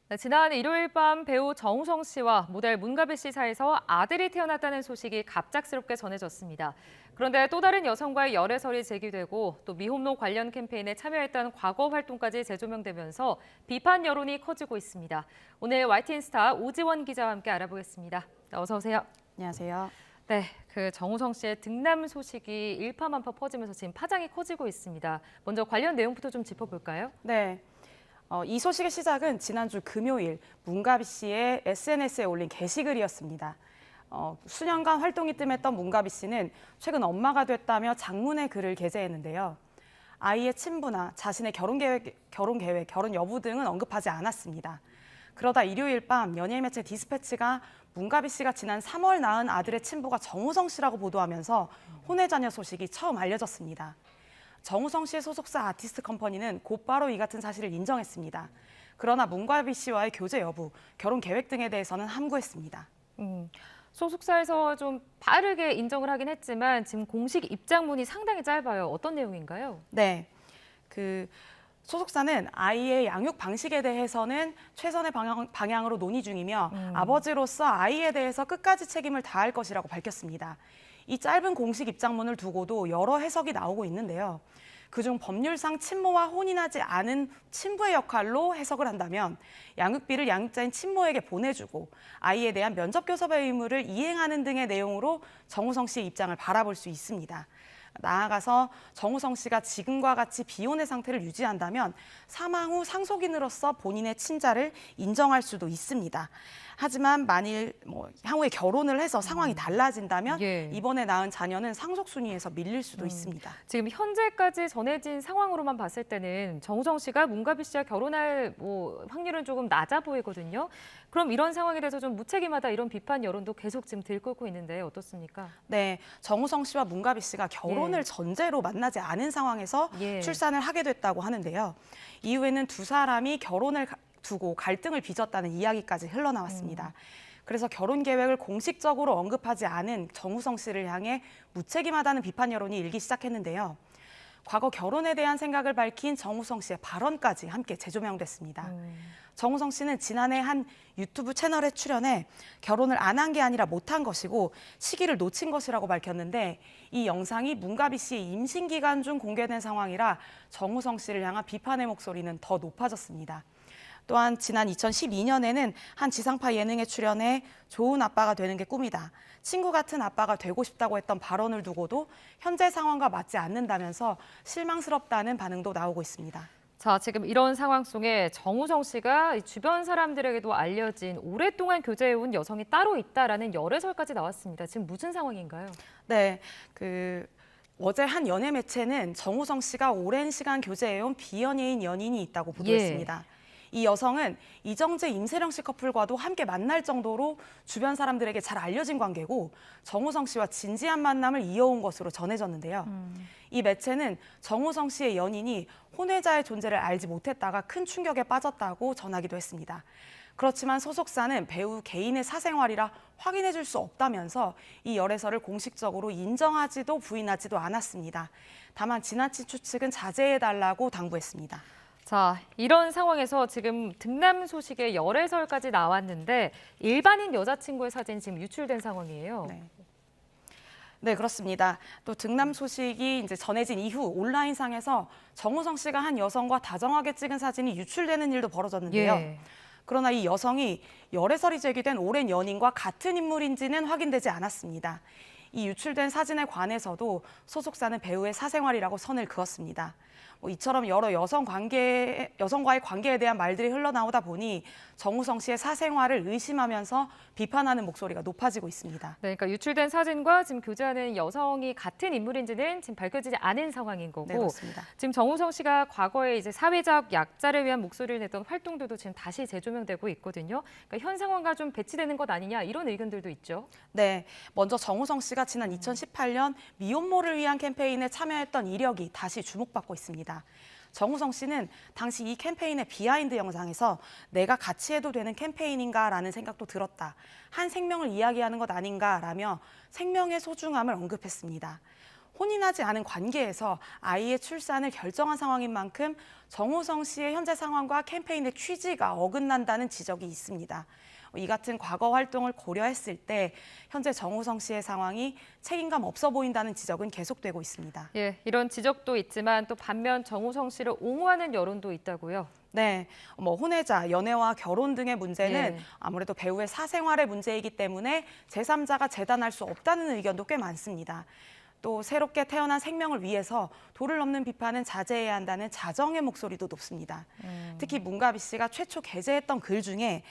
네, 지난 일요일 밤 배우 정우성 씨와 모델 문가비 씨 사이에서 아들이 태어났다는 소식이 갑작스럽게 전해졌습니다. 그런데 또 다른 여성과의 열애설이 제기되고 또 미혼모 관련 캠페인에 참여했던 과거 활동까지 재조명되면서 비판 여론이 커지고 있습니다. 오늘 YTN 스타 오지원 기자와 함께 알아보겠습니다. 어서 오세요. 안녕하세요. 네, 정우성 씨의 등남 소식이 일파만파 퍼지면서 지금 파장이 커지고 있습니다. 먼저 관련 내용부터 좀 짚어볼까요? 네. 이 소식의 시작은 지난주 금요일 문가비 씨의 SNS에 올린 게시글이었습니다. 수년간 활동이 뜸했던 문가비 씨는 최근 엄마가 됐다며 장문의 글을 게재했는데요. 아이의 친부나 자신의 결혼 계획, 결혼 여부 등은 언급하지 않았습니다. 그러다 일요일 밤 연예 매체 디스패치가 문가비 씨가 지난 3월 낳은 아들의 친부가 정우성 씨라고 보도하면서 혼외 자녀 소식이 처음 알려졌습니다. 정우성 씨의 소속사 아티스트 컴퍼니는 곧바로 이 같은 사실을 인정했습니다. 그러나 문가비 씨와의 교제 여부, 결혼 계획 등에 대해서는 함구했습니다. 소속사에서 좀 빠르게 인정을 하긴 했지만 지금 공식 입장문이 상당히 짧아요. 어떤 내용인가요? 네, 소속사는 아이의 양육 방식에 대해서는 최선의 방향으로 논의 중이며 아버지로서 아이에 대해서 끝까지 책임을 다할 것이라고 밝혔습니다. 이 짧은 공식 입장문을 두고도 여러 해석이 나오고 있는데요. 그중 법률상 친모와 혼인하지 않은 친부의 역할로 해석을 한다면 양육비를 양육자인 친모에게 보내주고 아이에 대한 면접교섭의 의무를 이행하는 등의 내용으로 정우성 씨의 입장을 바라볼 수 있습니다. 나아가서 정우성 씨가 지금과 같이 비혼의 상태를 유지한다면 사망 후 상속인으로서 본인의 친자를 인정할 수도 있습니다. 하지만 만일 향후에 결혼을 해서 상황이 달라진다면 예. 이번에 낳은 자녀는 상속 순위에서 밀릴 수도 있습니다. 지금 현재까지 전해진 상황으로만 봤을 때는 정우성 씨가 문가비 씨와 결혼할 확률은 조금 낮아 보이거든요. 그럼 이런 상황에 대해서 좀 무책임하다 이런 비판 여론도 계속 지금 들끓고 있는데 어떻습니까? 네, 정우성 씨와 문가비 씨가 결혼을 예. 전제로 만나지 않은 상황에서 예. 출산을 하게 됐다고 하는데요. 이후에는 두 사람이 결혼을 두고 갈등을 빚었다는 이야기까지 흘러나왔습니다. 그래서 결혼 계획을 공식적으로 언급하지 않은 정우성 씨를 향해 무책임하다는 비판 여론이 일기 시작했는데요. 과거 결혼에 대한 생각을 밝힌 정우성 씨의 발언까지 함께 재조명됐습니다. 정우성 씨는 지난해 한 유튜브 채널에 출연해 결혼을 안 한 게 아니라 못한 것이고 시기를 놓친 것이라고 밝혔는데 이 영상이 문가비 씨의 임신 기간 중 공개된 상황이라 정우성 씨를 향한 비판의 목소리는 더 높아졌습니다. 또한 지난 2012년에는 한 지상파 예능에 출연해 좋은 아빠가 되는 게 꿈이다. 친구 같은 아빠가 되고 싶다고 했던 발언을 두고도 현재 상황과 맞지 않는다면서 실망스럽다는 반응도 나오고 있습니다. 자, 지금 이런 상황 속에 정우성 씨가 주변 사람들에게도 알려진 오랫동안 교제해온 여성이 따로 있다라는 열애설까지 나왔습니다. 지금 무슨 상황인가요? 네, 어제 한 연예 매체는 정우성 씨가 오랜 시간 교제해온 비연예인 연인이 있다고 보도했습니다. 이 여성은 이정재, 임세령 씨 커플과도 함께 만날 정도로 주변 사람들에게 잘 알려진 관계고 정우성 씨와 진지한 만남을 이어온 것으로 전해졌는데요. 이 매체는 정우성 씨의 연인이 혼외자의 존재를 알지 못했다가 큰 충격에 빠졌다고 전하기도 했습니다. 그렇지만 소속사는 배우 개인의 사생활이라 확인해 줄 수 없다면서 이 열애설을 공식적으로 인정하지도 부인하지도 않았습니다. 다만 지나친 추측은 자제해달라고 당부했습니다. 자, 이런 상황에서 지금 등남 소식에 열애설까지 나왔는데 일반인 여자친구의 사진이 지금 유출된 상황이에요. 네, 그렇습니다. 또 등남 소식이 이제 전해진 이후 온라인상에서 정우성 씨가 한 여성과 다정하게 찍은 사진이 유출되는 일도 벌어졌는데요. 예. 그러나 이 여성이 열애설이 제기된 오랜 연인과 같은 인물인지는 확인되지 않았습니다. 이 유출된 사진에 관해서도 소속사는 배우의 사생활이라고 선을 그었습니다. 이처럼 여러 여성과의 관계에 대한 말들이 흘러나오다 보니 정우성 씨의 사생활을 의심하면서 비판하는 목소리가 높아지고 있습니다. 네, 그러니까 유출된 사진과 지금 교제하는 여성이 같은 인물인지는 지금 밝혀지지 않은 상황인 거고, 네, 그렇습니다. 지금 정우성 씨가 과거에 이제 사회적 약자를 위한 목소리를 냈던 활동들도 지금 다시 재조명되고 있거든요. 그러니까 현 상황과 좀 배치되는 것 아니냐 이런 의견들도 있죠. 네, 먼저 정우성 씨가 지난 2018년 미혼모를 위한 캠페인에 참여했던 이력이 다시 주목받고 있습니다. 정우성 씨는 당시 이 캠페인의 비하인드 영상에서 내가 같이 해도 되는 캠페인인가라는 생각도 들었다. 한 생명을 이야기하는 것 아닌가라며 생명의 소중함을 언급했습니다. 혼인하지 않은 관계에서 아이의 출산을 결정한 상황인 만큼 정우성 씨의 현재 상황과 캠페인의 취지가 어긋난다는 지적이 있습니다. 이 같은 과거 활동을 고려했을 때 현재 정우성 씨의 상황이 책임감 없어 보인다는 지적은 계속되고 있습니다. 예, 이런 지적도 있지만 또 반면 정우성 씨를 옹호하는 여론도 있다고요. 네, 혼외자, 연애와 결혼 등의 문제는 예. 아무래도 배우의 사생활의 문제이기 때문에 제3자가 재단할 수 없다는 의견도 꽤 많습니다. 또 새롭게 태어난 생명을 위해서 도를 넘는 비판은 자제해야 한다는 자정의 목소리도 높습니다. 특히 문가비 씨가 최초 게재했던 글 중에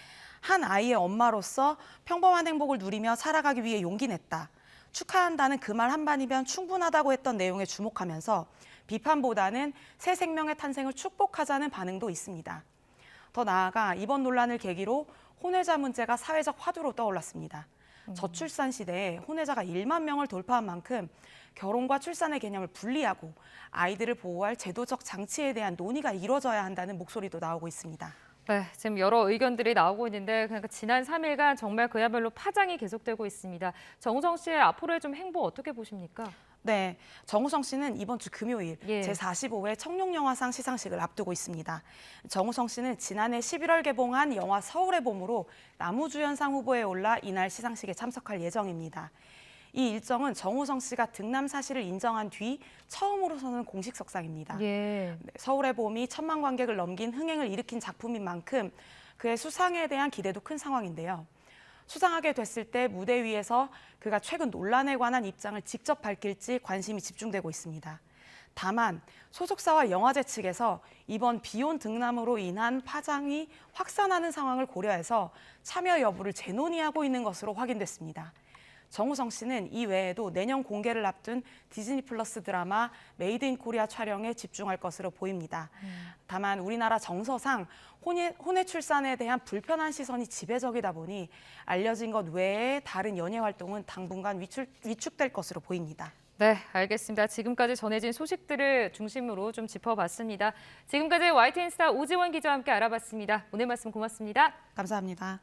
한 아이의 엄마로서 평범한 행복을 누리며 살아가기 위해 용기 냈다. 축하한다는 그 말 한마디면 충분하다고 했던 내용에 주목하면서 비판보다는 새 생명의 탄생을 축복하자는 반응도 있습니다. 더 나아가 이번 논란을 계기로 혼외자 문제가 사회적 화두로 떠올랐습니다. 저출산 시대에 혼외자가 1만 명을 돌파한 만큼 결혼과 출산의 개념을 분리하고 아이들을 보호할 제도적 장치에 대한 논의가 이루어져야 한다는 목소리도 나오고 있습니다. 네, 지금 여러 의견들이 나오고 있는데 그러니까 지난 3일간 정말 그야말로 파장이 계속되고 있습니다. 정우성 씨의 앞으로의 좀 행보 어떻게 보십니까? 네, 정우성 씨는 이번 주 금요일 예. 제45회 청룡영화상 시상식을 앞두고 있습니다. 정우성 씨는 지난해 11월 개봉한 영화 서울의 봄으로 남우주연상 후보에 올라 이날 시상식에 참석할 예정입니다. 이 일정은 정우성 씨가 등남 사실을 인정한 뒤 처음으로 서는 공식 석상입니다. 예. 네, 서울의 봄이 1,000만 관객을 넘긴 흥행을 일으킨 작품인 만큼 그의 수상에 대한 기대도 큰 상황인데요. 수상하게 됐을 때 무대 위에서 그가 최근 논란에 관한 입장을 직접 밝힐지 관심이 집중되고 있습니다. 다만 소속사와 영화제 측에서 이번 비혼 등남으로 인한 파장이 확산하는 상황을 고려해서 참여 여부를 재논의하고 있는 것으로 확인됐습니다. 정우성 씨는 이 외에도 내년 공개를 앞둔 디즈니 플러스 드라마 메이드 인 코리아 촬영에 집중할 것으로 보입니다. 다만 우리나라 정서상 혼외 출산에 대한 불편한 시선이 지배적이다 보니 알려진 것 외에 다른 연예 활동은 당분간 위축될 것으로 보입니다. 네, 알겠습니다. 지금까지 전해진 소식들을 중심으로 좀 짚어봤습니다. 지금까지 YTN 스타 오지원 기자와 함께 알아봤습니다. 오늘 말씀 고맙습니다. 감사합니다.